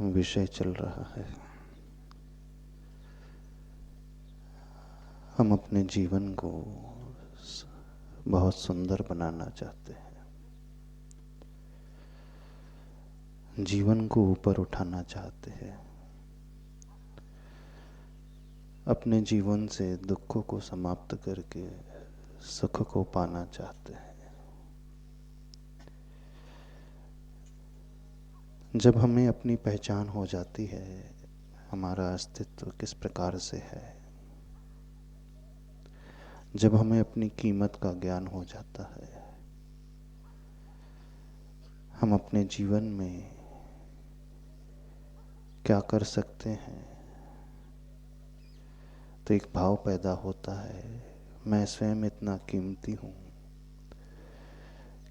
विषय चल रहा है। हम अपने जीवन को बहुत सुंदर बनाना चाहते हैं, जीवन को ऊपर उठाना चाहते हैं, अपने जीवन से दुखों को समाप्त करके सुख को पाना चाहते हैं। जब हमें अपनी पहचान हो जाती है, हमारा अस्तित्व किस प्रकार से है, जब हमें अपनी कीमत का ज्ञान हो जाता है, हम अपने जीवन में क्या कर सकते हैं, तो एक भाव पैदा होता है, मैं स्वयं इतना कीमती हूँ,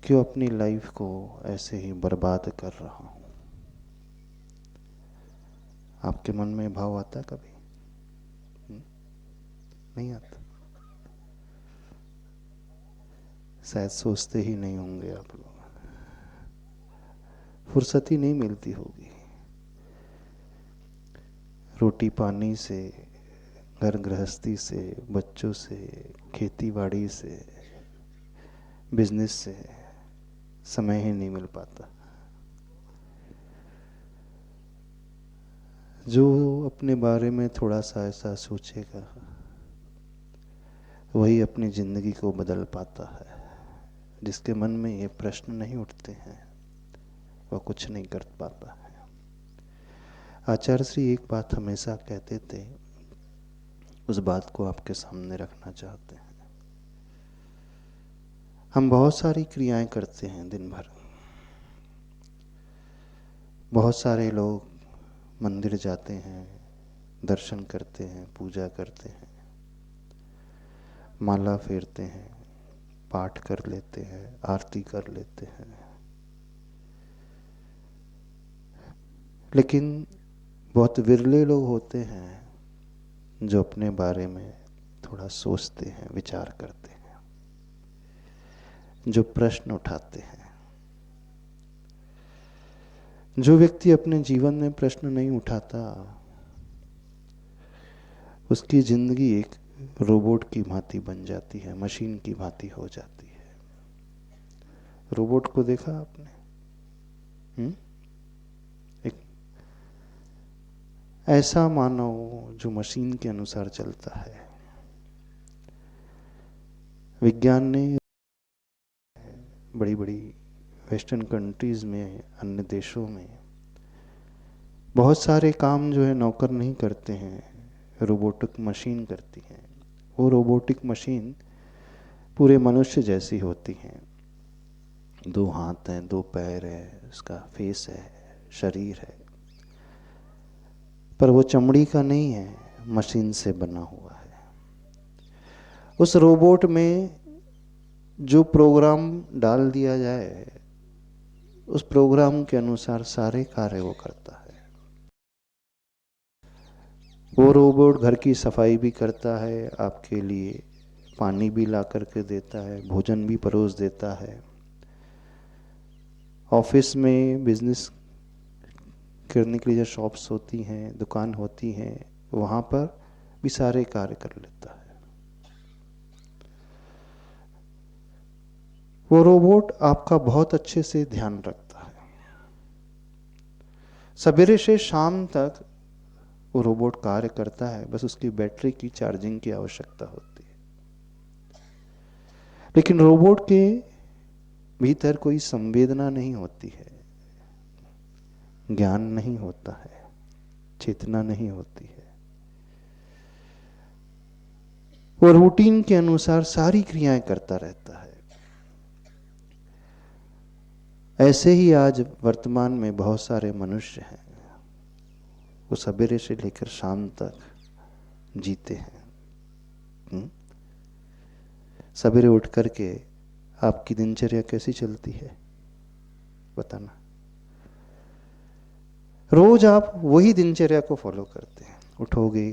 क्यों अपनी लाइफ को ऐसे ही बर्बाद कर रहा हूँ। आपके मन में भाव आता है कभी? नहीं आता? शायद सोचते ही नहीं होंगे आप लोग, फुर्सत ही नहीं मिलती होगी। रोटी पानी से, घर गृहस्थी से, बच्चों से, खेती बाड़ी से, बिजनेस से समय ही नहीं मिल पाता। जो अपने बारे में थोड़ा सा ऐसा सोचेगा वही अपनी जिंदगी को बदल पाता है। जिसके मन में ये प्रश्न नहीं उठते हैं वह कुछ नहीं कर पाता है। आचार्य श्री एक बात हमेशा कहते थे, उस बात को आपके सामने रखना चाहते हैं। हम बहुत सारी क्रियाएं करते हैं दिन भर। बहुत सारे लोग मंदिर जाते हैं, दर्शन करते हैं, पूजा करते हैं, माला फेरते हैं, पाठ कर लेते हैं, आरती कर लेते हैं। लेकिन बहुत विरले लोग होते हैं जो अपने बारे में थोड़ा सोचते हैं, विचार करते हैं, जो प्रश्न उठाते हैं। जो व्यक्ति अपने जीवन में प्रश्न नहीं उठाता, उसकी जिंदगी एक रोबोट की भांति बन जाती है, मशीन की भांति हो जाती है। रोबोट को देखा आपने? एक ऐसा मानव जो मशीन के अनुसार चलता है। विज्ञान ने बड़ी बड़ी वेस्टर्न कंट्रीज में, अन्य देशों में बहुत सारे काम जो है नौकर नहीं करते हैं, रोबोटिक मशीन करती हैं। वो रोबोटिक मशीन पूरे मनुष्य जैसी होती हैं। 2 हाथ हैं, 2 पैर है, उसका फेस है, शरीर है, पर वो चमड़ी का नहीं है, मशीन से बना हुआ है। उस रोबोट में जो प्रोग्राम डाल दिया जाए, उस प्रोग्राम के अनुसार सारे कार्य वो करता है। वो रोबोट घर की सफाई भी करता है, आपके लिए पानी भी ला करके देता है, भोजन भी परोस देता है। ऑफिस में बिजनेस करने के लिए जो शॉप्स होती हैं, दुकान होती हैं, वहाँ पर भी सारे कार्य कर लेता है। वो रोबोट आपका बहुत अच्छे से ध्यान रखता है। सवेरे से शाम तक वो रोबोट कार्य करता है, बस उसकी बैटरी की चार्जिंग की आवश्यकता होती है। लेकिन रोबोट के भीतर कोई संवेदना नहीं होती है, ज्ञान नहीं होता है, चेतना नहीं होती है। वो रूटीन के अनुसार सारी क्रियाएं करता रहता है। ऐसे ही आज वर्तमान में बहुत सारे मनुष्य हैं, वो सवेरे से लेकर शाम तक जीते हैं। सवेरे उठ करके आपकी दिनचर्या कैसी चलती है बताना। रोज आप वही दिनचर्या को फॉलो करते हैं। उठोगे,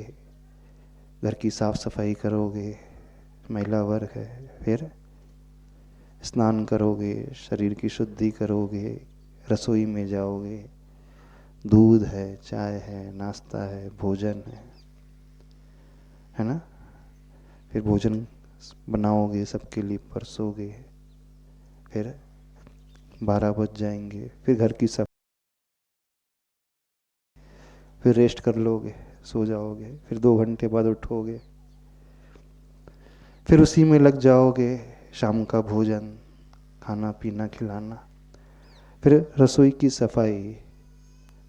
घर की साफ सफाई करोगे, महिला वर्ग है, फिर स्नान करोगे, शरीर की शुद्धि करोगे, रसोई में जाओगे, दूध है, चाय है, नाश्ता है, भोजन है ना। फिर भोजन बनाओगे, सबके लिए परसोगे, फिर 12 बज जाएंगे, फिर घर की सब, फिर रेस्ट कर लोगे, सो जाओगे, फिर 2 घंटे बाद उठोगे, फिर उसी में लग जाओगे, शाम का भोजन, खाना पीना खिलाना, फिर रसोई की सफाई,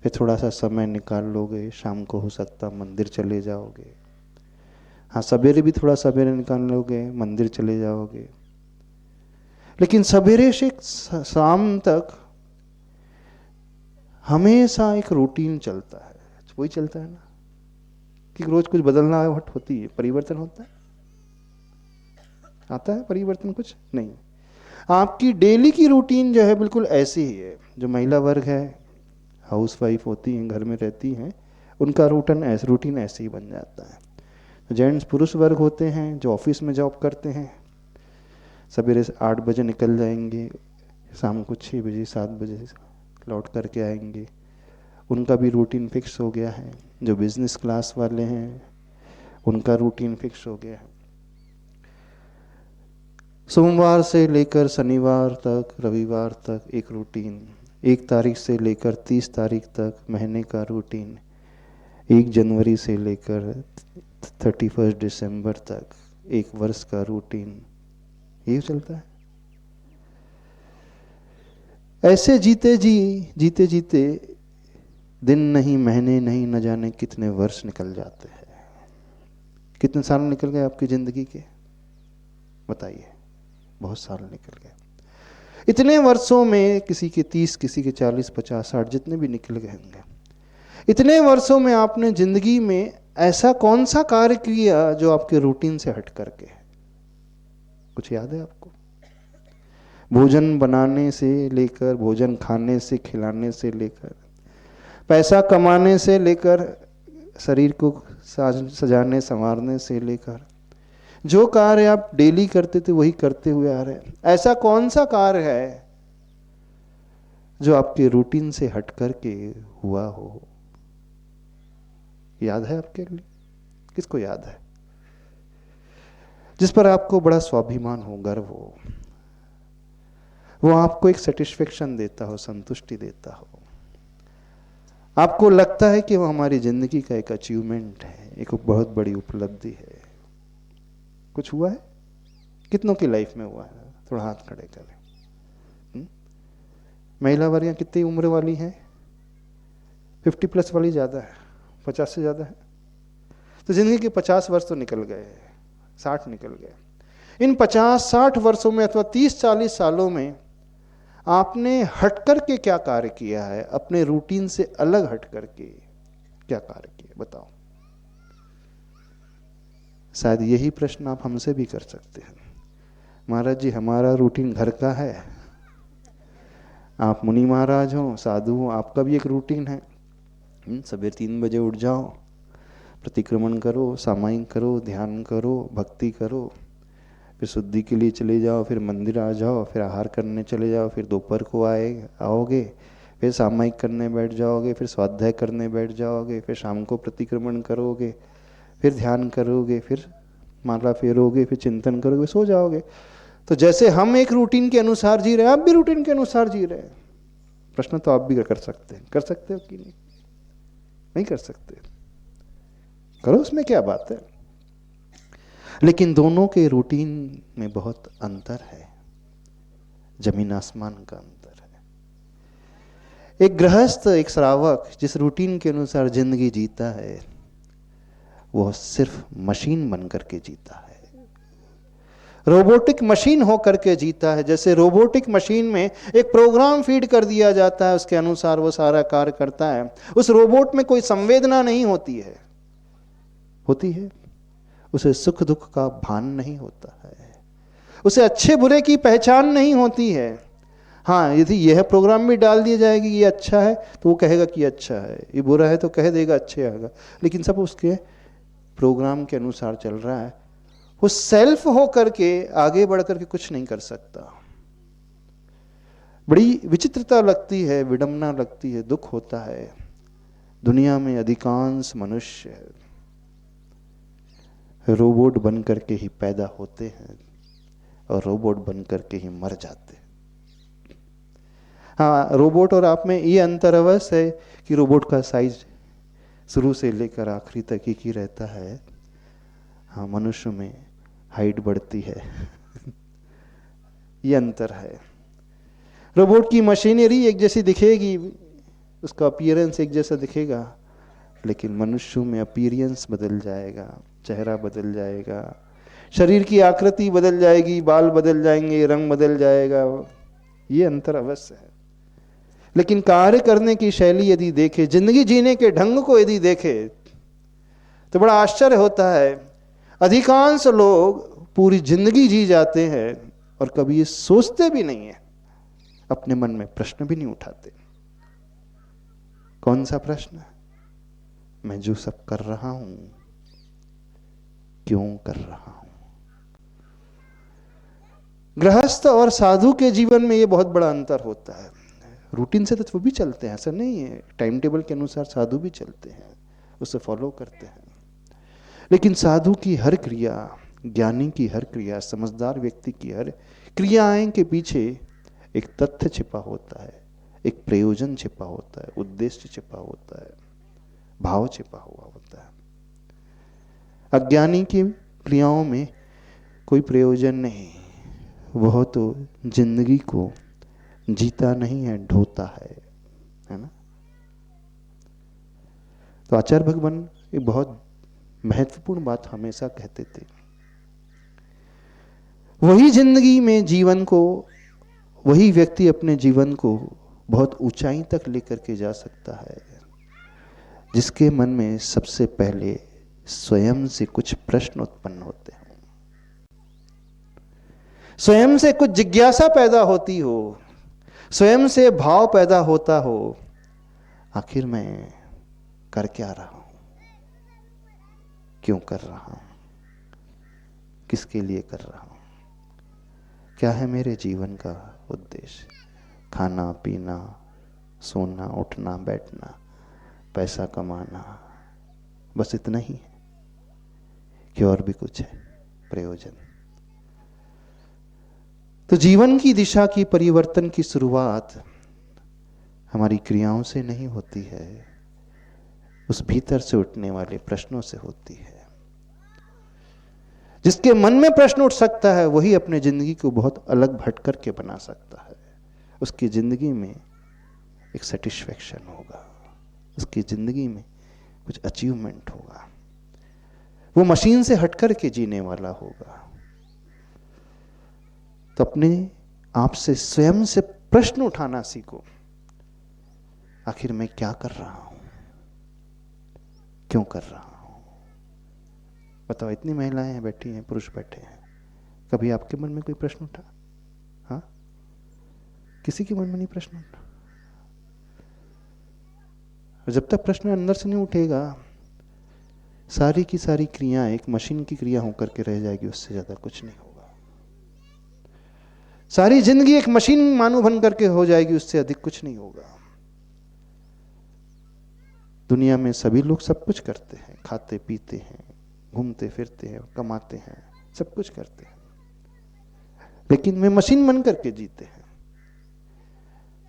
फिर थोड़ा सा समय निकाल लोगे, शाम को हो सकता मंदिर चले जाओगे, हाँ सवेरे भी थोड़ा सवेरे निकाल लोगे, मंदिर चले जाओगे। लेकिन सवेरे से शाम तक हमेशा एक रूटीन चलता है, वही चलता है ना, कि रोज कुछ बदलना होती है, परिवर्तन होता है, आता है परिवर्तन कुछ नहीं। आपकी डेली की रूटीन जो है बिल्कुल ऐसी ही है। जो महिला वर्ग है, हाउस वाइफ होती हैं, घर में रहती हैं, उनका रूटीन ऐसे ही बन जाता है। जेंट्स पुरुष वर्ग होते हैं जो ऑफिस में जॉब करते हैं, सवेरे से 8 बजे निकल जाएंगे, शाम को 6 बजे 7 बजे लौट करके आएंगे, उनका भी रूटीन फिक्स हो गया है। जो बिजनेस क्लास वाले हैं उनका रूटीन फिक्स हो गया है। सोमवार से लेकर शनिवार तक, रविवार तक एक रूटीन, 1 तारीख से लेकर 30 तारीख तक महीने का रूटीन, 1 जनवरी से लेकर 31 दिसंबर तक 1 वर्ष का रूटीन, ये चलता है। ऐसे जीते जीते दिन नहीं, महीने नहीं, न जाने कितने वर्ष निकल जाते हैं। कितने साल निकल गए आपकी जिंदगी के, बताइए। बहुत साल निकल गए। इतने वर्षों में किसी के 30, किसी के 40, 50, 60, जितने भी निकल गए होंगे, इतने वर्षों में आपने जिंदगी में ऐसा कौन सा कार्य किया जो आपके रूटीन से हट करके है? कुछ याद है आपको? भोजन बनाने से लेकर, भोजन खाने से, खिलाने से लेकर, पैसा कमाने से लेकर, शरीर को सजाने संवारने से लेकर, जो कार्य आप डेली करते थे वही करते हुए आ रहे हैं। ऐसा कौन सा कार्य है जो आपके रूटीन से हट करके हुआ हो? याद है आपके लिए? किसको याद है? जिस पर आपको बड़ा स्वाभिमान हो, गर्व हो, वो आपको एक सेटिस्फेक्शन देता हो, संतुष्टि देता हो, आपको लगता है कि वो हमारी जिंदगी का एक अचीवमेंट है, एक बहुत बड़ी उपलब्धि है। कुछ हुआ है? कितनों की लाइफ में हुआ है? थोड़ा हाथ खड़े करें। महिला वर्ग कितनी उम्र वाली हैं? 50+ वाली ज्यादा है, 50 से ज्यादा है। तो जिंदगी के 50 वर्ष तो निकल गए, 60 निकल गए। इन 50-60 वर्षों में अथवा 30-40 सालों में आपने हट करके क्या कार्य किया है? अपने रूटीन से अलग हट करके क्या कार्य किया, बताओ। शायद यही प्रश्न आप हमसे भी कर सकते हैं। महाराज जी, हमारा रूटीन घर का है, आप मुनि महाराज हो, साधु हो, आपका भी एक रूटीन है। सवेरे 3 बजे उठ जाओ, प्रतिक्रमण करो, सामायिक करो, ध्यान करो, भक्ति करो, फिर शुद्धि के लिए चले जाओ, फिर मंदिर आ जाओ, फिर आहार करने चले जाओ, फिर दोपहर को आओगे, फिर सामायिक करने बैठ जाओगे, फिर स्वाध्याय करने बैठ जाओगे, फिर शाम को प्रतिक्रमण करोगे, फिर ध्यान करोगे, फिर माला फेरोगे, फिर चिंतन करोगे, सो जाओगे। तो जैसे हम एक रूटीन के अनुसार जी रहे हैं, आप भी रूटीन के अनुसार जी रहे हैं। प्रश्न तो आप भी कर सकते हैं, कर सकते हो कि नहीं? नहीं कर सकते, करो, उसमें क्या बात है। लेकिन दोनों के रूटीन में बहुत अंतर है, जमीन आसमान का अंतर है। एक गृहस्थ, एक श्रावक जिस रूटीन के अनुसार जिंदगी जीता है, वह सिर्फ मशीन बन करके जीता है, रोबोटिक मशीन हो करके जीता है। जैसे रोबोटिक मशीन में एक प्रोग्राम फीड कर दिया जाता है, उसके अनुसार वो सारा कार्य करता है। उस रोबोट में कोई संवेदना नहीं होती है, होती है? उसे सुख दुख का भान नहीं होता है, उसे अच्छे बुरे की पहचान नहीं होती है। हाँ, यदि यह प्रोग्राम में डाल दिया जाएगा ये अच्छा है तो वो कहेगा कि अच्छा है, ये बुरा है तो कह देगा अच्छे आएगा, लेकिन सब उसके प्रोग्राम के अनुसार चल रहा है। वो सेल्फ हो करके आगे बढ़ करके कुछ नहीं कर सकता। बड़ी विचित्रता लगती है, विडंबना लगती है, दुख होता है। दुनिया में अधिकांश मनुष्य रोबोट बन करके ही पैदा होते हैं और रोबोट बन करके ही मर जाते हैं। हाँ, रोबोट और आप में ये अंतर अवश्य है कि रोबोट का साइज शुरू से लेकर आखिरी तक ही रहता है। हाँ, मनुष्य में हाइट बढ़ती है ये अंतर है। रोबोट की मशीनरी एक जैसी दिखेगी, उसका अपीयरेंस एक जैसा दिखेगा, लेकिन मनुष्यों में अपीयरेंस बदल जाएगा, चेहरा बदल जाएगा, शरीर की आकृति बदल जाएगी, बाल बदल जाएंगे, रंग बदल जाएगा। ये अंतर अवश्य है। लेकिन कार्य करने की शैली यदि देखे, जिंदगी जीने के ढंग को यदि देखे, तो बड़ा आश्चर्य होता है। अधिकांश लोग पूरी जिंदगी जी जाते हैं और कभी ये सोचते भी नहीं है, अपने मन में प्रश्न भी नहीं उठाते। कौन सा प्रश्न? मैं जो सब कर रहा हूं क्यों कर रहा हूं? गृहस्थ और साधु के जीवन में यह बहुत बड़ा अंतर होता है। रूटीन से तो वो भी चलते हैं, ऐसा नहीं है, टाइम टेबल के अनुसार साधु भी चलते हैं, उसे फॉलो करते हैं। लेकिन साधु की हर क्रिया, ज्ञानी की हर क्रिया, समझदार व्यक्ति की हर क्रियाएं के पीछे एक तथ्य छिपा होता है, एक प्रयोजन छिपा होता है, उद्देश्य छिपा होता है, भाव छिपा हुआ होता है। अज्ञानी की क्रियाओं में कोई प्रयोजन नहीं, वह तो जिंदगी को जीता नहीं है, ढोता है ना। तो आचार्य भगवान एक बहुत महत्वपूर्ण बात हमेशा कहते थे, वही जिंदगी में जीवन को, वही व्यक्ति अपने जीवन को बहुत ऊंचाई तक लेकर के जा सकता है जिसके मन में सबसे पहले स्वयं से कुछ प्रश्न उत्पन्न होते हैं, स्वयं से कुछ जिज्ञासा पैदा होती हो, स्वयं से भाव पैदा होता हो, आखिर मैं कर क्या रहा हूं, क्यों कर रहा हूं, किसके लिए कर रहा हूं, क्या है मेरे जीवन का उद्देश्य? खाना पीना, सोना उठना बैठना, पैसा कमाना, बस इतना ही है कि और भी कुछ है प्रयोजन? तो जीवन की दिशा की परिवर्तन की शुरुआत हमारी क्रियाओं से नहीं होती है, उस भीतर से उठने वाले प्रश्नों से होती है। जिसके मन में प्रश्न उठ सकता है वही अपने जिंदगी को बहुत अलग भटकर के बना सकता है। उसकी जिंदगी में एक सेटिस्फैक्शन होगा, उसकी जिंदगी में कुछ अचीवमेंट होगा, वो मशीन से हटकर के जीने वाला होगा। तो अपने आप से स्वयं से प्रश्न उठाना सीखो, आखिर मैं क्या कर रहा हूं, क्यों कर रहा हूं? बताओ, इतनी महिलाएं बैठी हैं, पुरुष बैठे हैं, कभी आपके मन में कोई प्रश्न उठा? हाँ, किसी के मन में नहीं प्रश्न उठा। जब तक प्रश्न अंदर से नहीं उठेगा, सारी की सारी क्रियाएं एक मशीन की क्रिया होकर के रह जाएगी, उससे ज्यादा कुछ नहीं होगा। सारी जिंदगी एक मशीन मानो बन करके हो जाएगी, उससे अधिक कुछ नहीं होगा। दुनिया में सभी लोग सब कुछ करते हैं, खाते पीते हैं, घूमते फिरते हैं, कमाते हैं, सब कुछ करते हैं, लेकिन वे मशीन बन करके जीते हैं।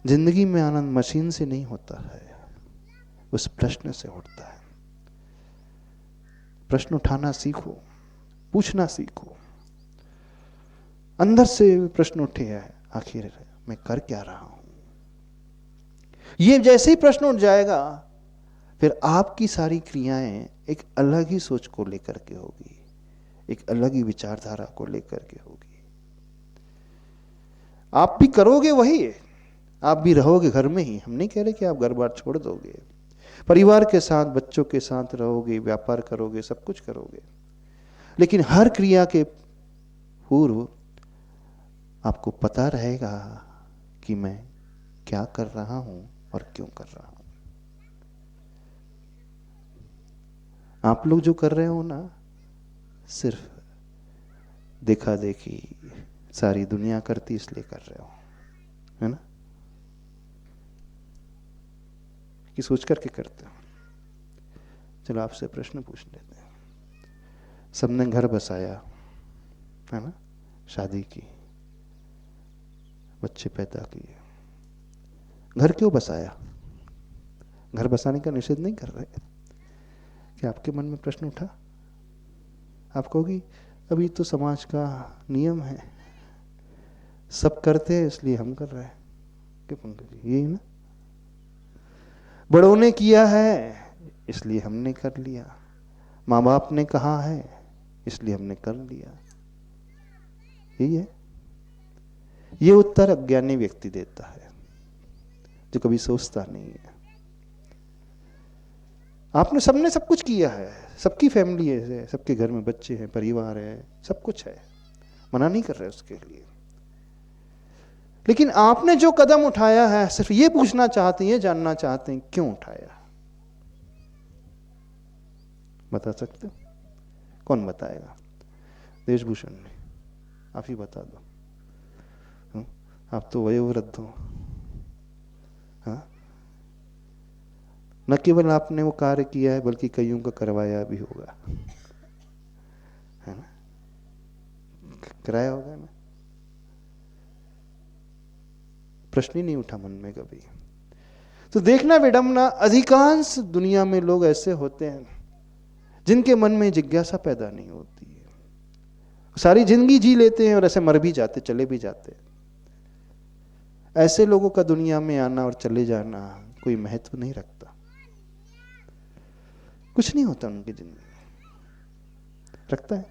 जिंदगी में आनंद मशीन से नहीं होता है, उस प्रश्न से उठता है। प्रश्न उठाना सीखो, पूछना सीखो, अंदर से प्रश्न उठे है, आखिर मैं कर क्या रहा हूं? ये जैसे ही प्रश्न उठ जाएगा, फिर आपकी सारी क्रियाएं एक अलग ही सोच को लेकर के होगी, एक अलग ही विचारधारा को लेकर के होगी। आप भी करोगे वही, आप भी रहोगे घर में ही। हम नहीं कह रहे कि आप घर बार छोड़ दोगे, परिवार के साथ, बच्चों के साथ रहोगे, व्यापार करोगे, सब कुछ करोगे, लेकिन हर क्रिया के पूर्व आपको पता रहेगा कि मैं क्या कर रहा हूं और क्यों कर रहा हूं। आप लोग जो कर रहे हो ना, सिर्फ देखा देखी सारी दुनिया करती इसलिए कर रहे हो, है ना, कि सोच करके करते हो। चलो आपसे प्रश्न पूछ लेते हैं। सबने घर बसाया है ना, शादी की, बच्चे पैदा किए, घर क्यों बसाया? घर बसाने का निषेध नहीं कर रहे। क्या आपके मन में प्रश्न उठा? आप कहोगी अभी तो समाज का नियम है, सब करते हैं इसलिए हम कर रहे हैं। क्यों पंकज जी, यही ना, बड़ों ने किया है इसलिए हमने कर लिया, माँ बाप ने कहा है इसलिए हमने कर लिया, यही है। ये उत्तर अज्ञानी व्यक्ति देता है जो कभी सोचता नहीं है। आपने सबने सब कुछ किया है, सबकी फैमिली है, सबके घर में बच्चे हैं, परिवार है, सब कुछ है, मना नहीं कर रहे उसके लिए। लेकिन आपने जो कदम उठाया है, सिर्फ ये पूछना चाहते हैं, ये जानना चाहते हैं क्यों उठाया? बता सकते हो? कौन बताएगा? देशभूषण ने, आप ही बता दो। आप तो वयोवृद्ध हो। हाँ, न केवल आपने वो कार्य किया है बल्कि कईयों का करवाया भी होगा, है ना, कराया होगा ना। प्रश्न ही नहीं उठा मन में कभी। तो देखना विडंबना, अधिकांश दुनिया में लोग ऐसे होते हैं जिनके मन में जिज्ञासा पैदा नहीं होती है, सारी जिंदगी जी लेते हैं और ऐसे मर भी जाते, चले भी जाते हैं। ऐसे लोगों का दुनिया में आना और चले जाना कोई महत्व नहीं रखता, कुछ नहीं होता उनकी जिंदगी में। रखता है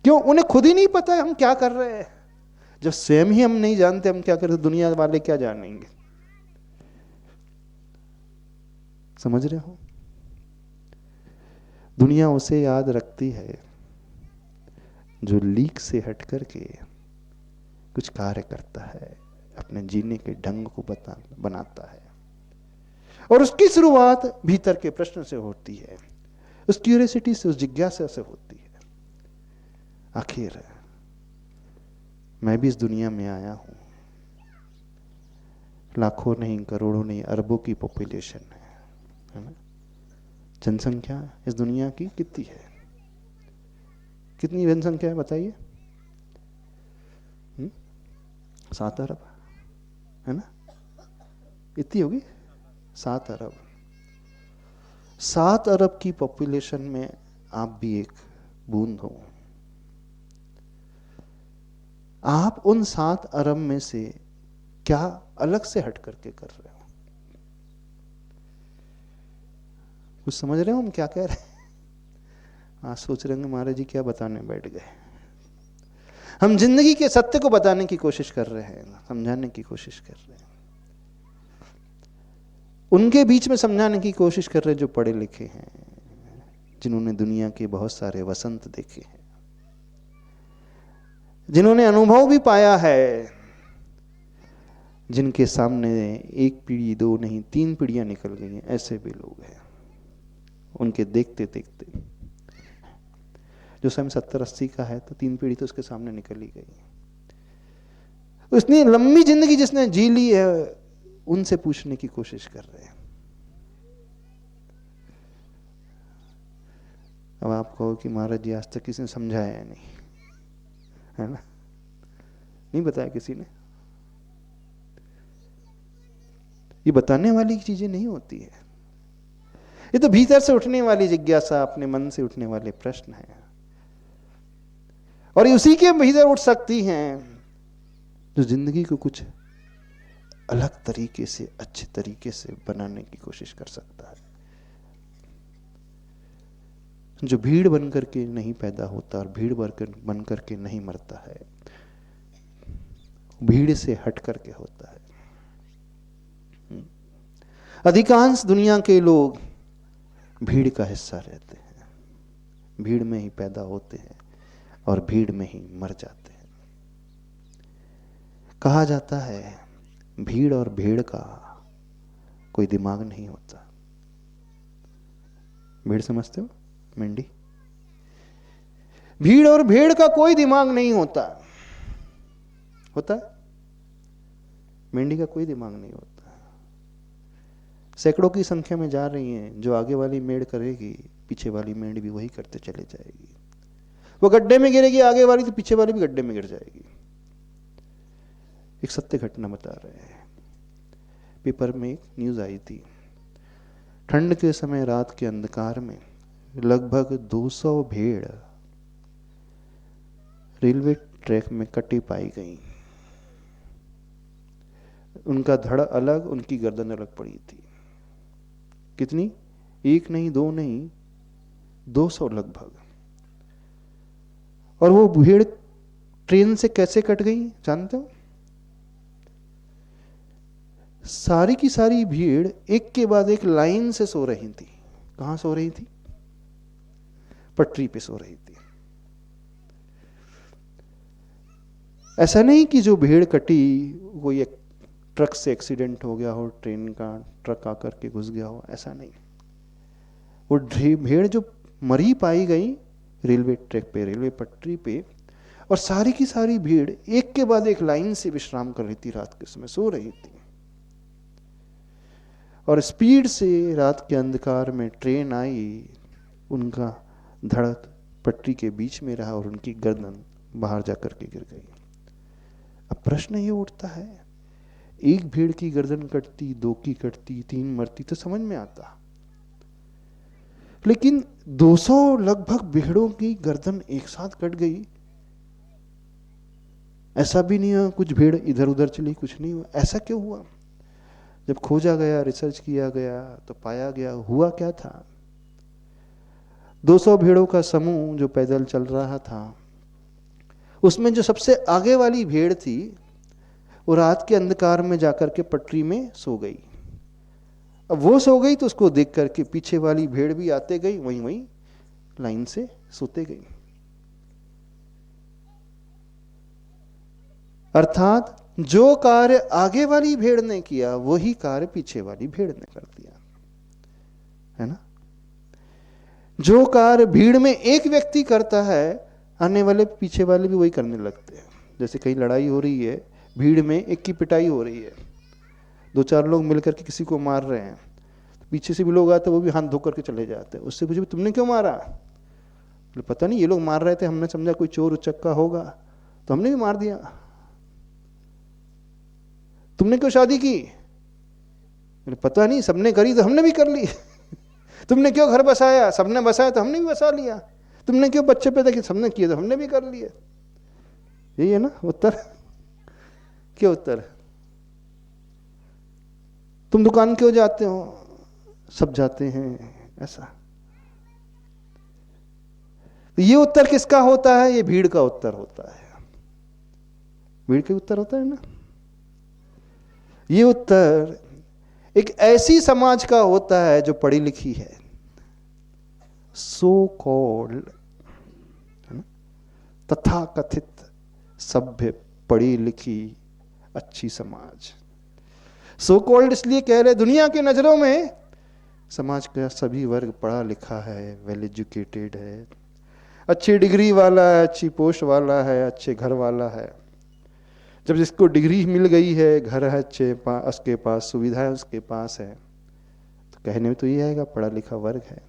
क्यों? उन्हें खुद ही नहीं पता है हम क्या कर रहे हैं। जब स्वयं ही हम नहीं जानते हम क्या कर रहे, दुनिया वाले क्या जानेंगे? समझ रहे हो? दुनिया उसे याद रखती है जो लीक से हट करके कुछ कार्य करता है, अपने जीने के ढंग को बनाता है। और उसकी शुरुआत भीतर के प्रश्न से होती है, उस क्यूरियोसिटी से, उस जिज्ञासा से होती है। आखिर मैं भी इस दुनिया में आया हूं, लाखों नहीं, करोड़ों नहीं, अरबों की पॉपुलेशन है ना। जनसंख्या इस दुनिया की कितनी है? कितनी जनसंख्या है बताइए? 7 अरब है ना, इतनी होगी, 7 अरब। 7 अरब की पॉपुलेशन में आप भी एक बूंद हो। आप उन 7 अरब में से क्या अलग से हट करके कर रहे हो? कुछ समझ रहे हो हम क्या कह रहे हैं? आज सोच रहे होंगे महाराज जी क्या बताने बैठ गए। हम जिंदगी के सत्य को बताने की कोशिश कर रहे हैं, समझाने की कोशिश कर रहे हैं। उनके बीच में समझाने की कोशिश कर रहे हैं जो पढ़े लिखे हैं, जिन्होंने दुनिया के बहुत सारे वसंत देखे हैं, जिन्होंने अनुभव भी पाया है, जिनके सामने 1 पीढ़ी 2 नहीं 3 पीढ़ियां निकल गई हैं। ऐसे भी लोग हैं, उनके देखते देखते जो स्वयं 70-80 का है तो 3 पीढ़ी तो उसके सामने निकल ही गई। उसने लंबी जिंदगी जिसने जी ली है, उनसे पूछने की कोशिश कर रहे हैं। अब आप कहो कि महाराज जी आज तक किसी ने समझाया है नहीं, है ना, नहीं बताया किसी ने। ये बताने वाली चीजें नहीं होती है, ये तो भीतर से उठने वाली जिज्ञासा, अपने मन से उठने वाले प्रश्न हैं। और उसी के भीतर उठ सकती हैं जो जिंदगी को कुछ अलग तरीके से, अच्छे तरीके से बनाने की कोशिश कर सकता है, जो भीड़ बन करके नहीं पैदा होता और भीड़ बन करके नहीं मरता है, भीड़ से हट करके होता है। अधिकांश दुनिया के लोग भीड़ का हिस्सा रहते हैं, भीड़ में ही पैदा होते हैं और भीड़ में ही मर जाते हैं। कहा जाता है भीड़ और भेड़ का कोई दिमाग नहीं होता। भीड़ समझते हो? मेंढी। भीड़ और भेड़ का कोई दिमाग नहीं होता। होता है? मेंढी का कोई दिमाग नहीं होता। सैकड़ों की संख्या में जा रही हैं। जो आगे वाली मेड़ करेगी, पीछे वाली मेड़ भी वही करते चले जाएगी। वो गड्ढे में गिरेगी आगे वाली, तो पीछे वाली भी गड्ढे में गिर जाएगी। एक सत्य घटना बता रहे हैं। पेपर में एक न्यूज आई थी। ठंड के समय रात के अंधकार में लगभग 200 भेड़ रेलवे ट्रैक में कटी पाई गई। उनका धड़ अलग, उनकी गर्दन अलग पड़ी थी। कितनी? एक नहीं, दो नहीं, 200 लगभग। और वो भीड़ ट्रेन से कैसे कट गई जानते हो? सारी की सारी भीड़ एक के बाद एक लाइन से सो रही थी। कहां सो रही थी? पटरी पे सो रही थी। ऐसा नहीं कि जो भीड़ कटी वो एक ट्रक से एक्सीडेंट हो गया हो, ट्रेन का ट्रक आकर के घुस गया हो, ऐसा नहीं। वो भीड़ जो मरी पाई गई रेलवे ट्रैक पे, रेलवे पटरी पे, और सारी की सारी भीड़ एक के बाद एक लाइन से विश्राम कर रही थी, रात के समय सो रही थी। और स्पीड से रात के अंधकार में ट्रेन आई, उनका धड़क पटरी के बीच में रहा और उनकी गर्दन बाहर जाकर के गिर गई। अब प्रश्न ये उठता है, एक भीड़ की गर्दन कटती, दो की कटती, तीन मरती तो समझ में आता, लेकिन 200 लगभग भीड़ों की गर्दन एक साथ कट गई। ऐसा भी नहीं हुआ कुछ भीड़ इधर उधर चली, कुछ नहीं हुआ। ऐसा क्यों हुआ? जब खोजा गया, रिसर्च किया गया तो पाया गया हुआ क्या था। 200 भीड़ों का समूह जो पैदल चल रहा था, उसमें जो सबसे आगे वाली भीड़ थी वो रात के अंधकार में जाकर के पटरी में सो गई। अब वो सो गई तो उसको देख करके पीछे वाली भीड़ भी आते गई, वहीं वहीं लाइन से सोते गई। अर्थात जो कार्य आगे वाली भीड़ ने किया वही कार्य पीछे वाली भीड़ ने कर दिया, है ना। जो कार्य भीड़ में एक व्यक्ति करता है, आने वाले पीछे वाले भी वही करने लगते हैं। जैसे कहीं लड़ाई हो रही है, भीड़ में एक की पिटाई हो रही है, दो चार लोग मिलकर के किसी को मार रहे हैं, तो पीछे से भी लोग आते हैं, वो भी हाथ धो करके चले जाते हैं। उससे पूछे तुमने क्यों मारा? पता नहीं, ये लोग मार रहे थे, हमने समझा कोई चोर उचक्का होगा तो हमने भी मार दिया। तुमने क्यों शादी की? पता नहीं, सबने करी तो हमने भी कर ली। तुमने क्यों घर बसाया? सबने बसाया तो हमने भी बसा लिया। तुमने क्यों बच्चे पैदा किए? सबने किए तो हमने भी कर लिए। यही है ना उत्तर? क्या उत्तर? तुम दुकान क्यों जाते हो? सब जाते हैं, ऐसा। तो ये उत्तर किसका होता है? ये भीड़ का उत्तर होता है। भीड़ का उत्तर होता है ना। ये उत्तर एक ऐसी समाज का होता है जो पढ़ी लिखी है, सो कॉल्ड, तथा कथित सभ्य पढ़ी लिखी अच्छी समाज। सो कॉल्ड इसलिए कह रहे, दुनिया की नजरों में समाज का सभी वर्ग पढ़ा लिखा है, वेल एजुकेटेड है, अच्छी डिग्री वाला है, अच्छी पोस्ट वाला है, अच्छे घर वाला है। जब जिसको डिग्री मिल गई है, घर है अच्छे, उसके पास सुविधाएं उसके पास है, तो कहने में तो ये आएगा पढ़ा लिखा वर्ग है।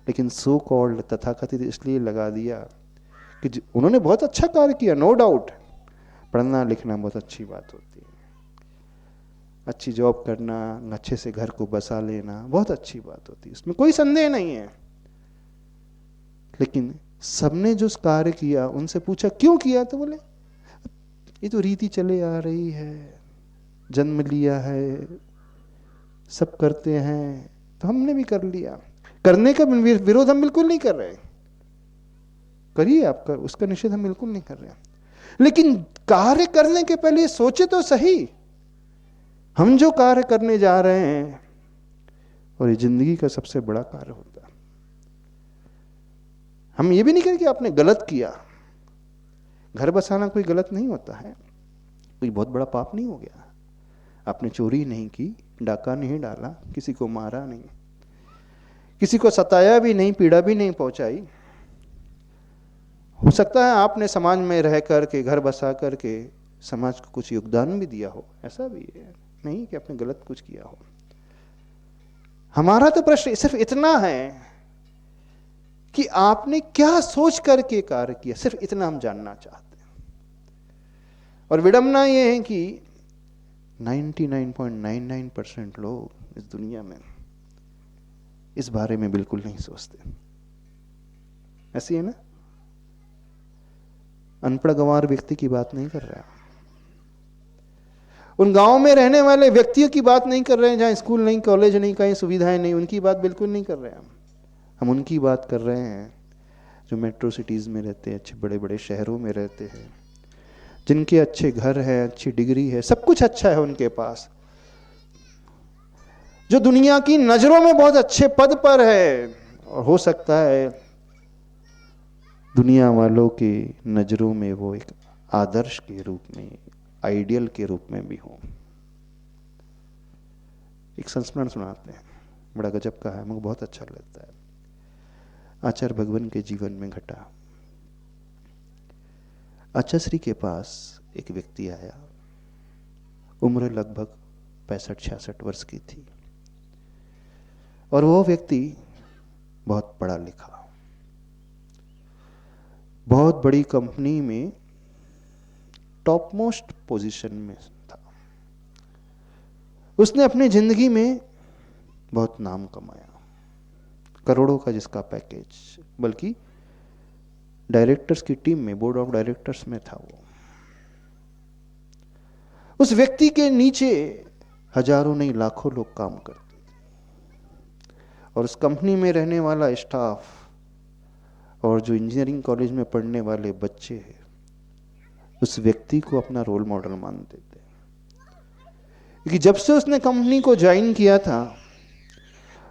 लेकिन सो कॉल्ड तथाकथित इसलिए लगा दिया कि उन्होंने बहुत अच्छा कार्य किया, नो डाउट। पढ़ना लिखना बहुत अच्छी बात होती है, अच्छी जॉब करना, अच्छे से घर को बसा लेना बहुत अच्छी बात होती है, इसमें कोई संदेह नहीं है। लेकिन सबने जो कार्य किया, उनसे पूछा क्यों किया, तो बोले ये तो रीति चले आ रही है, जन्म लिया है, सब करते हैं तो हमने भी कर लिया। करने का विरोध हम बिल्कुल नहीं कर रहे, करिए आपका, उसका निषेध हम बिल्कुल नहीं कर रहे, लेकिन कार्य करने के पहले सोचे तो सही, हम जो कार्य करने जा रहे हैं और ये जिंदगी का सबसे बड़ा कार्य होता है। हम ये भी नहीं कहें कि आपने गलत किया। घर बसाना कोई गलत नहीं होता है, कोई बहुत बड़ा पाप नहीं हो गया। आपने चोरी नहीं की, डाका नहीं डाला, किसी को मारा नहीं, किसी को सताया भी नहीं, पीड़ा भी नहीं पहुंचाई। हो सकता है आपने समाज में रह करके, घर बसा करके समाज को कुछ योगदान भी दिया हो, ऐसा भी है नहीं कि आपने गलत कुछ किया हो। हमारा तो प्रश्न सिर्फ इतना है कि आपने क्या सोच करके कार्य किया, सिर्फ इतना हम जानना चाहते हैं। और विडंबना यह है कि 99.99% लोग इस दुनिया में इस बारे में बिल्कुल नहीं सोचते। ऐसी है ना? अनपढ़ गंवार व्यक्ति की बात नहीं कर रहा, उन गांव में रहने वाले व्यक्तियों की बात नहीं कर रहे हैं जहां स्कूल नहीं, कॉलेज नहीं, कहीं सुविधाएं नहीं, उनकी बात बिल्कुल नहीं कर रहे हैं। हम उनकी बात कर रहे हैं जो मेट्रो सिटीज में रहते हैं, अच्छे बड़े बड़े शहरों में रहते हैं, जिनके अच्छे घर हैं, अच्छी डिग्री है, सब कुछ अच्छा है उनके पास, जो दुनिया की नजरों में बहुत अच्छे पद पर है, और हो सकता है दुनिया वालों की नजरों में वो एक आदर्श के रूप में, आइडियल के रूप में भी हो। एक संस्मरण सुनाते हैं, बड़ा गजब का है, मुझे बहुत अच्छा लगता है। आचार्य भगवान के जीवन में घटा। आचार्य के पास एक व्यक्ति आया, उम्र लगभग 65-66 वर्ष की थी, और वो व्यक्ति बहुत पढ़ा लिखा, बहुत बड़ी कंपनी में टॉप मोस्ट पोजीशन में था। उसने अपनी जिंदगी में बहुत नाम कमाया, करोड़ों का जिसका पैकेज, बल्कि डायरेक्टर्स की टीम में, बोर्ड ऑफ डायरेक्टर्स में था वो। उस व्यक्ति के नीचे हजारों नहीं लाखों लोग काम करते थे, और उस कंपनी में रहने वाला स्टाफ और जो इंजीनियरिंग कॉलेज में पढ़ने वाले बच्चे हैं, उस व्यक्ति को अपना रोल मॉडल मानते थे। क्योंकि जब से उसने कंपनी को ज्वाइन किया था,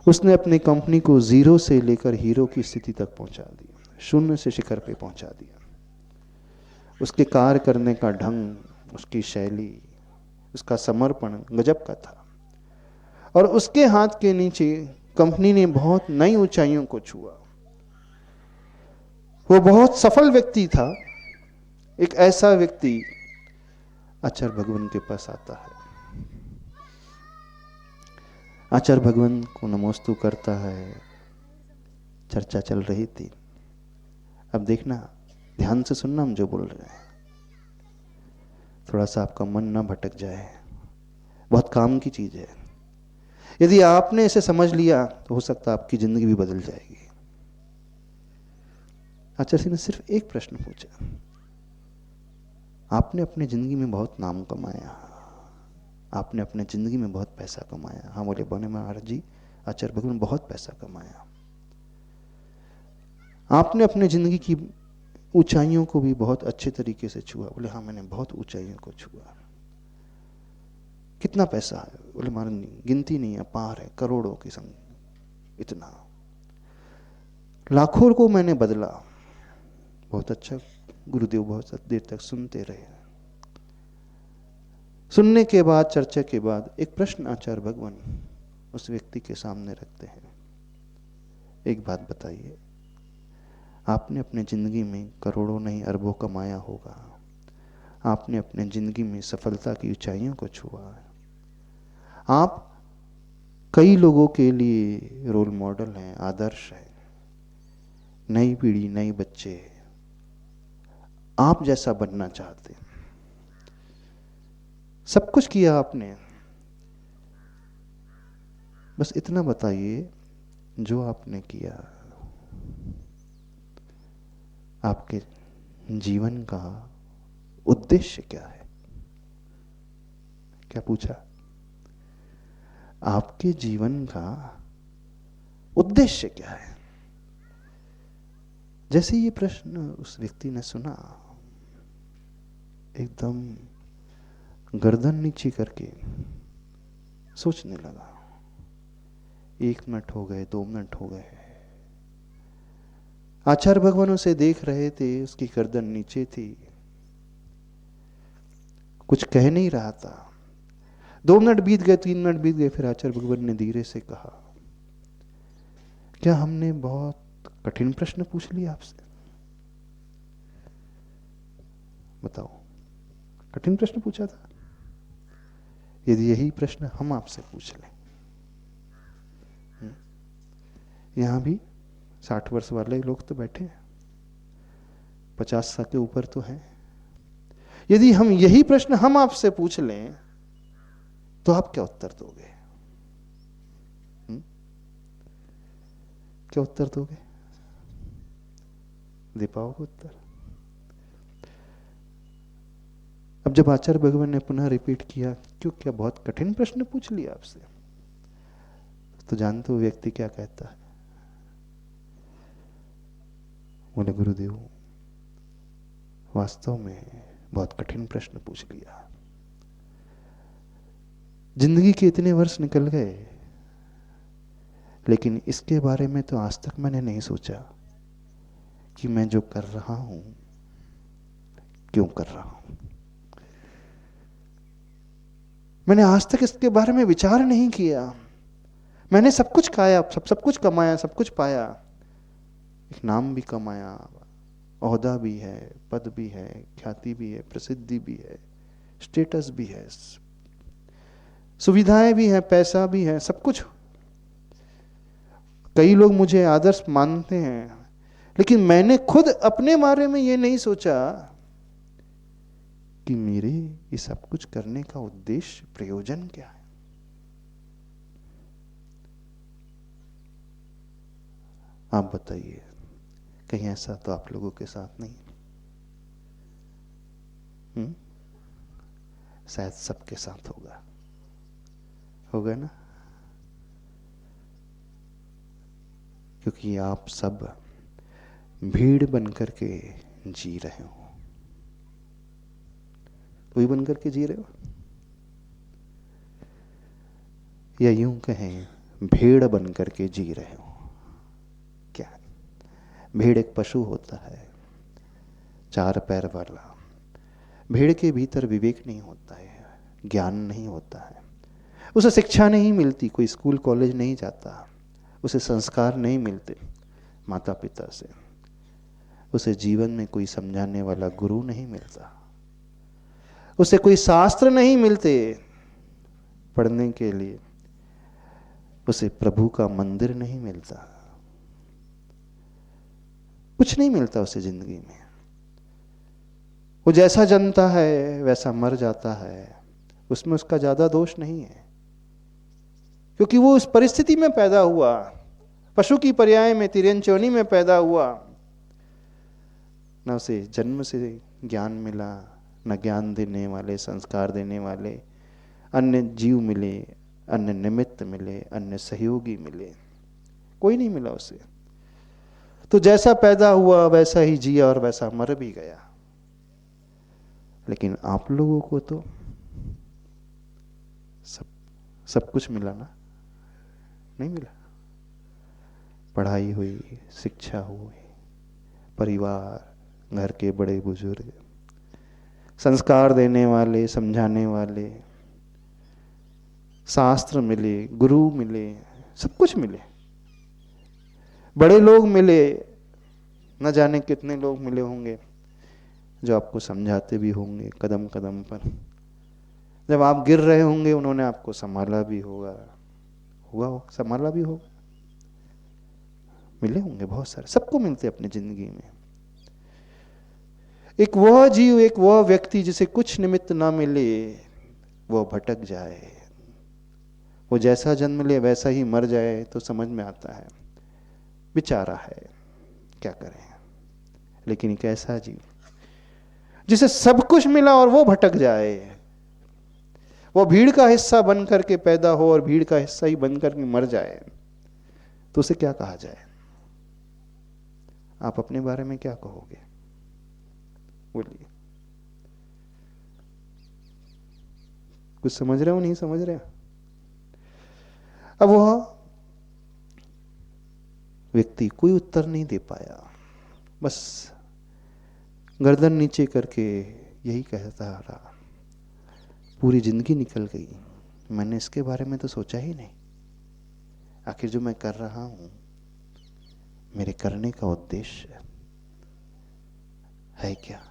उसने अपनी कंपनी को जीरो से लेकर हीरो की स्थिति तक पहुंचा दिया, शून्य से शिखर पे पहुंचा दिया। उसके कार्य करने का ढंग, उसकी शैली, उसका समर्पण गजब का था, और उसके हाथ के नीचे कंपनी ने बहुत नई ऊंचाइयों को छुआ। वो बहुत सफल व्यक्ति था। एक ऐसा व्यक्ति आचार्य भगवान के पास आता है, आचार्य भगवान को नमोस्तु करता है। चर्चा चल रही थी। अब देखना, ध्यान से सुनना हम जो बोल रहे हैं, थोड़ा सा आपका मन ना भटक जाए, बहुत काम की चीज है। यदि आपने इसे समझ लिया तो हो सकता है आपकी जिंदगी भी बदल जाएगी। आचार्य ने सिर्फ एक प्रश्न पूछा, आपने अपनी जिंदगी में बहुत नाम कमाया, आपने अपने जिंदगी में बहुत पैसा कमाया। हाँ बोले, बने महाराज जी, आचार्य भगवान ने बहुत पैसा कमाया। आपने अपने जिंदगी की ऊंचाइयों को भी बहुत अच्छे तरीके से छुआ। बोले हाँ, मैंने बहुत ऊंचाइयों को छुआ। कितना पैसा है? बोले महाराज गिनती नहीं है, पार है, करोड़ों की संग, इतना। लाखों को मैंने बदला। बहुत अच्छा। गुरुदेव बहुत देर तक सुनते रहे। सुनने के बाद, चर्चा के बाद, एक प्रश्न आचार्य भगवान उस व्यक्ति के सामने रखते हैं। एक बात बताइए, आपने अपने जिंदगी में करोड़ों नहीं अरबों कमाया होगा, आपने अपने जिंदगी में सफलता की ऊंचाइयों को छुआ है, आप कई लोगों के लिए रोल मॉडल हैं, आदर्श है। नई पीढ़ी, नए बच्चे आप जैसा बनना चाहते हैं। सब कुछ किया आपने, बस इतना बताइए, जो आपने किया आपके जीवन का उद्देश्य क्या है? क्या पूछा? आपके जीवन का उद्देश्य क्या है? जैसे ये प्रश्न उस व्यक्ति ने सुना, एकदम गर्दन नीचे करके सोचने लगा। 1 मिनट हो गए, 2 मिनट हो गए। आचार्य भगवान उसे देख रहे थे, उसकी गर्दन नीचे थी, कुछ कह नहीं रहा था। 2 मिनट बीत गए, 3 मिनट बीत गए, फिर आचार्य भगवान ने धीरे से कहा, क्या हमने बहुत कठिन प्रश्न पूछ लिया आपसे? बताओ, कठिन प्रश्न पूछा था? यदि यही प्रश्न हम आपसे पूछ लें, यहाँ भी 60 वर्ष वाले लोग तो बैठे हैं, 50 साल के ऊपर तो हैं। यदि हम यही प्रश्न हम आपसे पूछ लें तो आप क्या उत्तर दोगे? क्या उत्तर दोगे? दे पाओगे उत्तर? अब जब आचार्य भगवान ने पुनः रिपीट किया, क्यों, क्या बहुत कठिन प्रश्न पूछ लिया आपसे, तो जानते हो व्यक्ति क्या कहता है? बोले, गुरुदेव वास्तव में बहुत कठिन प्रश्न पूछ लिया। जिंदगी के इतने वर्ष निकल गए, लेकिन इसके बारे में तो आज तक मैंने नहीं सोचा कि मैं जो कर रहा हूं क्यों कर रहा हूं। मैंने आज तक इसके बारे में विचार नहीं किया। मैंने सब कुछ खाया, सब कुछ कमाया, सब कुछ पाया, एक नाम भी कमाया, ओहदा भी है, पद भी है, ख्याति भी है, प्रसिद्धि भी है, स्टेटस भी है, सुविधाएं भी हैं, पैसा भी है, सब कुछ। कई लोग मुझे आदर्श मानते हैं, लेकिन मैंने खुद अपने बारे में ये नहीं सोचा कि मेरे ये सब कुछ करने का उद्देश्य, प्रयोजन क्या है। आप बताइए, कहीं ऐसा तो आप लोगों के साथ नहीं? शायद सबके साथ होगा, होगा ना? क्योंकि आप सब भीड़ बनकर के जी रहे हो। वही बनकर के जी रहे हो, या यूं कहें भेड़ बनकर के जी रहे हो। क्या? भेड़ एक पशु होता है, 4 पैर वाला। भेड़ के भीतर विवेक नहीं होता है, ज्ञान नहीं होता है, उसे शिक्षा नहीं मिलती, कोई स्कूल कॉलेज नहीं जाता, उसे संस्कार नहीं मिलते माता पिता से, उसे जीवन में कोई समझाने वाला गुरु नहीं मिलता, उसे कोई शास्त्र नहीं मिलते पढ़ने के लिए, उसे प्रभु का मंदिर नहीं मिलता, कुछ नहीं मिलता उसे जिंदगी में। वो जैसा जन्मता है वैसा मर जाता है, उसमें उसका ज्यादा दोष नहीं है, क्योंकि वो उस परिस्थिति में पैदा हुआ, पशु की पर्याय में, तिरंचोनी में पैदा हुआ। न उसे जन्म से ज्ञान मिला, न ज्ञान देने वाले, संस्कार देने वाले अन्य जीव मिले, अन्य निमित्त मिले, अन्य सहयोगी मिले, कोई नहीं मिला उसे। तो जैसा पैदा हुआ वैसा ही जिया और वैसा मर भी गया। लेकिन आप लोगों को तो सब कुछ मिला ना? नहीं मिला? पढ़ाई हुई, शिक्षा हुई, परिवार, घर के बड़े बुजुर्ग, संस्कार देने वाले, समझाने वाले, शास्त्र मिले, गुरु मिले, सब कुछ मिले, बड़े लोग मिले, न जाने कितने लोग मिले होंगे जो आपको समझाते भी होंगे कदम कदम पर। जब आप गिर रहे होंगे उन्होंने आपको संभाला भी होगा, संभाला भी होगा। मिले होंगे बहुत सारे, सबको मिलते अपनी जिंदगी में। एक वह जीव, एक वह व्यक्ति जिसे कुछ निमित्त ना मिले, वह भटक जाए, वो जैसा जन्म ले वैसा ही मर जाए, तो समझ में आता है बेचारा है, क्या करें। लेकिन एक ऐसा जीव जिसे सब कुछ मिला और वो भटक जाए, वो भीड़ का हिस्सा बन करके पैदा हो और भीड़ का हिस्सा ही बन करके मर जाए, तो उसे क्या कहा जाए? आप अपने बारे में क्या कहोगे? बोलिए। कुछ समझ रहे हो, नहीं समझ रहे? अब वह व्यक्ति कोई उत्तर नहीं दे पाया, बस गर्दन नीचे करके यही कहता रहा। पूरी जिंदगी निकल गई, मैंने इसके बारे में तो सोचा ही नहीं। आखिर जो मैं कर रहा हूं, मेरे करने का उद्देश्य है क्या?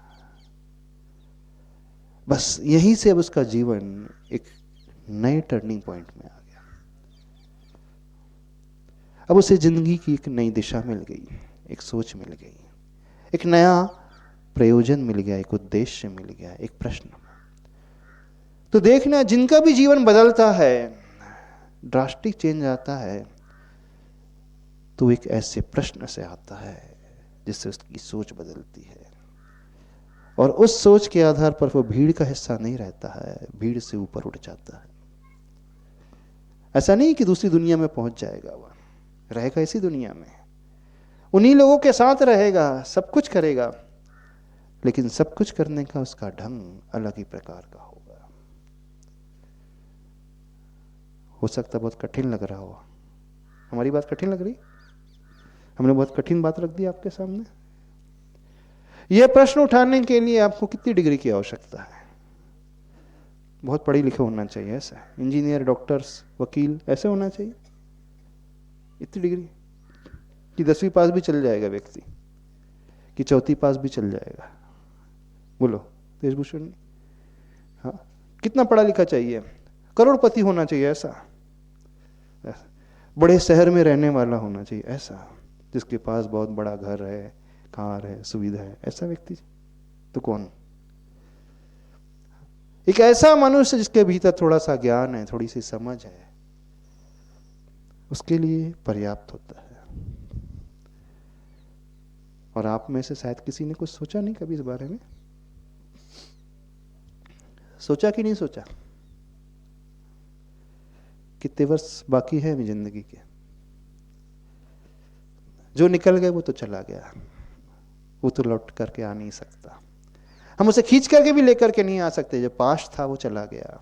बस यहीं से अब उसका जीवन एक नए टर्निंग पॉइंट में आ गया। अब उसे जिंदगी की एक नई दिशा मिल गई, एक सोच मिल गई, एक नया प्रयोजन मिल गया, एक उद्देश्य मिल गया, एक प्रश्न। तो देखना, जिनका भी जीवन बदलता है, ड्रास्टिक चेंज आता है, तो एक ऐसे प्रश्न से आता है जिससे उसकी सोच बदलती है, और उस सोच के आधार पर वो भीड़ का हिस्सा नहीं रहता है, भीड़ से ऊपर उठ जाता है। ऐसा नहीं कि दूसरी दुनिया में पहुंच जाएगा, वह रहेगा इसी दुनिया में, उन्हीं लोगों के साथ रहेगा, सब कुछ करेगा, लेकिन सब कुछ करने का उसका ढंग अलग ही प्रकार का होगा। हो सकता बहुत कठिन लग रहा हो, हमारी बात कठिन लग रही, हमने बहुत कठिन बात रख दी आपके सामने। यह प्रश्न उठाने के लिए आपको कितनी डिग्री की आवश्यकता है? बहुत पढ़े लिखे होना चाहिए, ऐसा इंजीनियर, डॉक्टर्स, वकील ऐसे होना चाहिए? इतनी डिग्री कि 10वीं पास भी चल जाएगा व्यक्ति, कि 4वीं पास भी चल जाएगा? बोलो देशभूषण। हाँ, कितना पढ़ा लिखा चाहिए? करोड़पति होना चाहिए ऐसा? बड़े शहर में रहने वाला होना चाहिए ऐसा, जिसके पास बहुत बड़ा घर है, कार है, सुविधा है, ऐसा व्यक्ति तो कौन? एक ऐसा मनुष्य जिसके भीतर थोड़ा सा ज्ञान है, थोड़ी सी समझ है, उसके लिए पर्याप्त होता है। और आप में से शायद किसी ने कुछ सोचा नहीं कभी इस बारे में? सोचा कि नहीं सोचा? कितने वर्ष बाकी है अभी जिंदगी के? जो निकल गए वो तो चला गया, वो तो लौट करके आ नहीं सकता, हम उसे खींच करके भी लेकर के नहीं आ सकते। जो पास्ट था वो चला गया,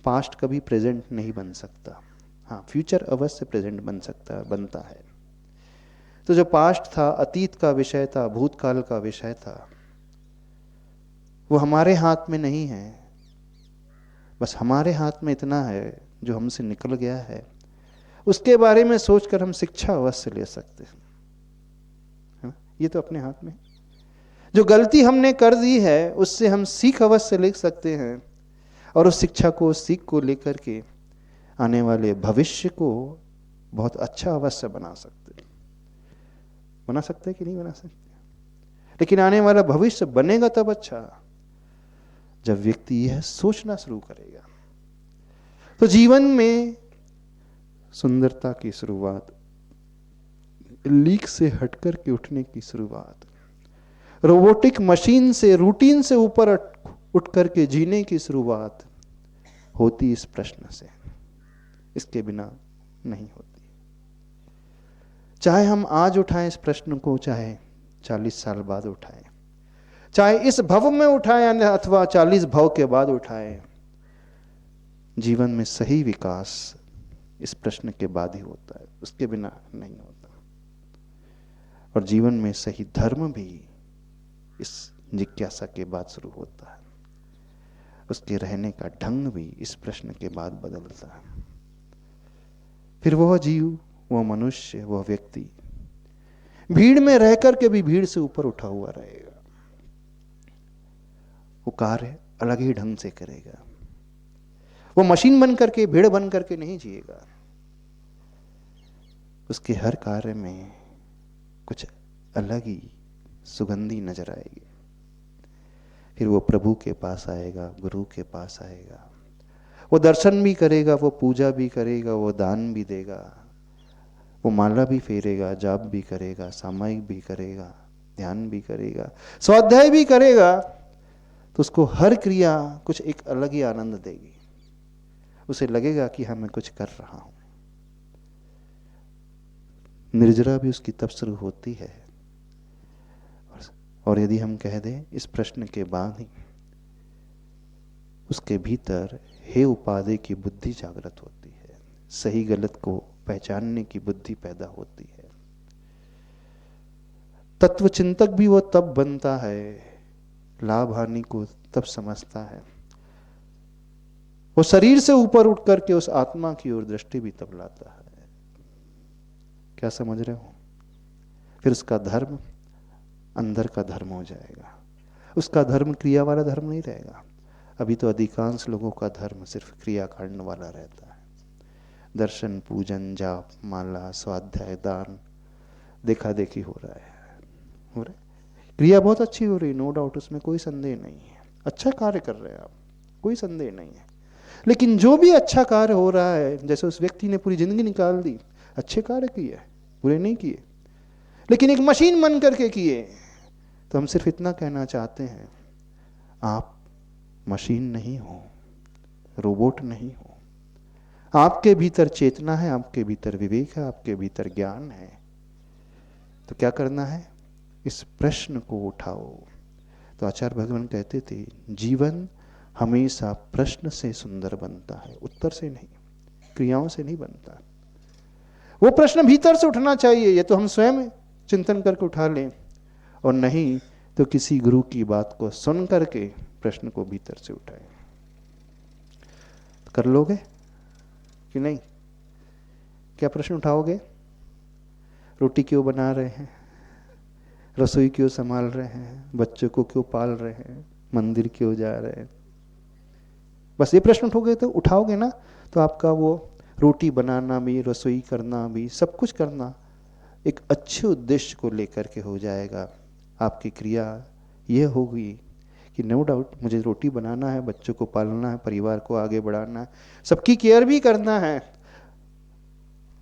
पास्ट कभी प्रेजेंट नहीं बन सकता। हाँ, फ्यूचर अवश्य प्रेजेंट बन सकता, बनता है। तो जो पास्ट था, अतीत का विषय था, भूतकाल का विषय था, वो हमारे हाथ में नहीं है। बस हमारे हाथ में इतना है, जो हमसे निकल गया है उसके बारे में सोचकर हम शिक्षा अवश्य ले सकते हैं, है ना? ये तो अपने हाथ में। जो गलती हमने कर दी है उससे हम सीख अवश्य ले सकते हैं, और उस शिक्षा को, उस सीख को लेकर के आने वाले भविष्य को बहुत अच्छा अवश्य बना सकते हैं। बना सकते हैं कि नहीं बना सकते? लेकिन आने वाला भविष्य बनेगा तब अच्छा जब व्यक्ति यह सोचना शुरू करेगा। तो जीवन में सुंदरता की शुरुआत, लीक से हटकर के उठने की शुरुआत, रोबोटिक मशीन से, रूटीन से ऊपर उठ करके जीने की शुरुआत होती इस प्रश्न से, इसके बिना नहीं होती। चाहे हम आज उठाएं इस प्रश्न को, चाहे 40 साल बाद उठाएं, चाहे इस भव में उठाएं अथवा 40 भव के बाद उठाएं, जीवन में सही विकास इस प्रश्न के बाद ही होता है, उसके बिना नहीं होता। और जीवन में सही धर्म भी इस जिज्ञासा के बाद शुरू होता है, उसके रहने का ढंग भी इस प्रश्न के बाद बदलता है। फिर वह जीव, वह मनुष्य, वह व्यक्ति भीड़ में रह करके भी भीड़ से ऊपर उठा हुआ रहेगा। वो कार्य अलग ही ढंग से करेगा, वो मशीन बन करके, भीड़ बन करके नहीं जिएगा। उसके हर कार्य में कुछ अलग ही सुगंधी नजर आएगी। फिर वो प्रभु के पास आएगा, गुरु के पास आएगा, वो दर्शन भी करेगा, वो पूजा भी करेगा, वो दान भी देगा, वो माला भी फेरेगा, जाप भी करेगा, सामायिक भी करेगा, ध्यान भी करेगा, स्वाध्याय भी करेगा। तो उसको हर क्रिया कुछ एक अलग ही आनंद देगी, उसे लगेगा कि हाँ मैं कुछ कर रहा हूं। निर्जरा भी उसकी तब शुरू होती है। और यदि हम कह दें इस प्रश्न के बाद ही उसके भीतर हे उपाधि की बुद्धि जागृत होती है, सही गलत को पहचानने की बुद्धि पैदा होती है। तत्व चिंतक भी वो तब बनता है, लाभ हानि को तब समझता है, वो शरीर से ऊपर उठ करके उस आत्मा की ओर दृष्टि भी तब लाता है। क्या समझ रहे हो? फिर उसका धर्म अंदर का धर्म हो जाएगा, उसका धर्म क्रिया वाला धर्म नहीं रहेगा। अभी तो अधिकांश लोगों का धर्म सिर्फ क्रियाकांड वाला रहता है, दर्शन, पूजन, जाप, माला, स्वाध्याय, दान, देखा देखी हो रहा है, हो रहा है। क्रिया बहुत अच्छी हो रही, नो डाउट, उसमें कोई संदेह नहीं है, अच्छा कार्य कर रहे हैं आप, कोई संदेह नहीं है। लेकिन जो भी अच्छा कार्य हो रहा है, जैसे उस व्यक्ति ने पूरी जिंदगी निकाल दी, अच्छे कार्य किए, बुरे नहीं किए, लेकिन एक मशीन बन करके किए। तो हम सिर्फ इतना कहना चाहते हैं, आप मशीन नहीं हो, रोबोट नहीं हो, आपके भीतर चेतना है, आपके भीतर विवेक है, आपके भीतर ज्ञान है। तो क्या करना है, इस प्रश्न को उठाओ। तो आचार्य भगवान कहते थे, जीवन हमेशा प्रश्न से सुंदर बनता है, उत्तर से नहीं, क्रियाओं से नहीं बनता। वो प्रश्न भीतर से उठना चाहिए, ये तो हम स्वयं चिंतन करके उठा लें, और नहीं तो किसी गुरु की बात को सुन करके प्रश्न को भीतर से उठाएं। कर लोगे कि नहीं? क्या प्रश्न उठाओगे? रोटी क्यों बना रहे हैं, रसोई क्यों संभाल रहे हैं, बच्चों को क्यों पाल रहे हैं, मंदिर क्यों जा रहे हैं? बस ये प्रश्न उठाओगे ना, तो आपका वो रोटी बनाना भी, रसोई करना भी, सब कुछ करना एक अच्छे उद्देश्य को लेकर के हो जाएगा। आपकी क्रिया ये होगी कि नो डाउट मुझे रोटी बनाना है, बच्चों को पालना है, परिवार को आगे बढ़ाना है, सबकी केयर भी करना है,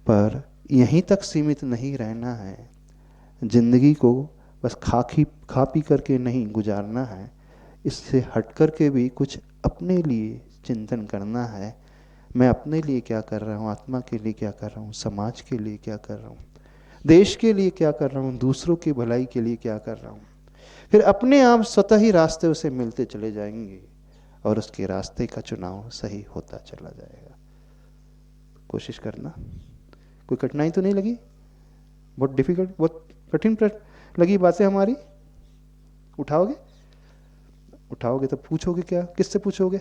पर यहीं तक सीमित नहीं रहना है। जिंदगी को बस खा पी करके नहीं गुजारना है, इससे हट करके भी कुछ अपने लिए चिंतन करना है। मैं अपने लिए क्या कर रहा हूँ, आत्मा के लिए क्या कर रहा हूँ, समाज के लिए क्या कर रहा हूँ, देश के लिए क्या कर रहा हूँ, दूसरों की भलाई के लिए क्या कर रहा हूँ। फिर अपने आप स्वतः ही रास्ते उसे मिलते चले जाएंगे और उसके रास्ते का चुनाव सही होता चला जाएगा। कोशिश करना। कोई कठिनाई तो नहीं लगी? बहुत डिफिकल्ट, बहुत कठिन लगी बातें हमारी? उठाओगे? उठाओगे तो पूछोगे क्या, किससे पूछोगे?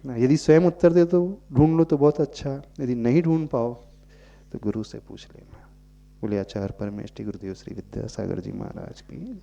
यदि स्वयं उत्तर दे तो ढूंढ लो तो बहुत अच्छा, यदि नहीं ढूंढ पाओ तो गुरु से पूछ लेना। बोले आचार्य परमेष्टि गुरुदेव श्री विद्यासागर जी महाराज की।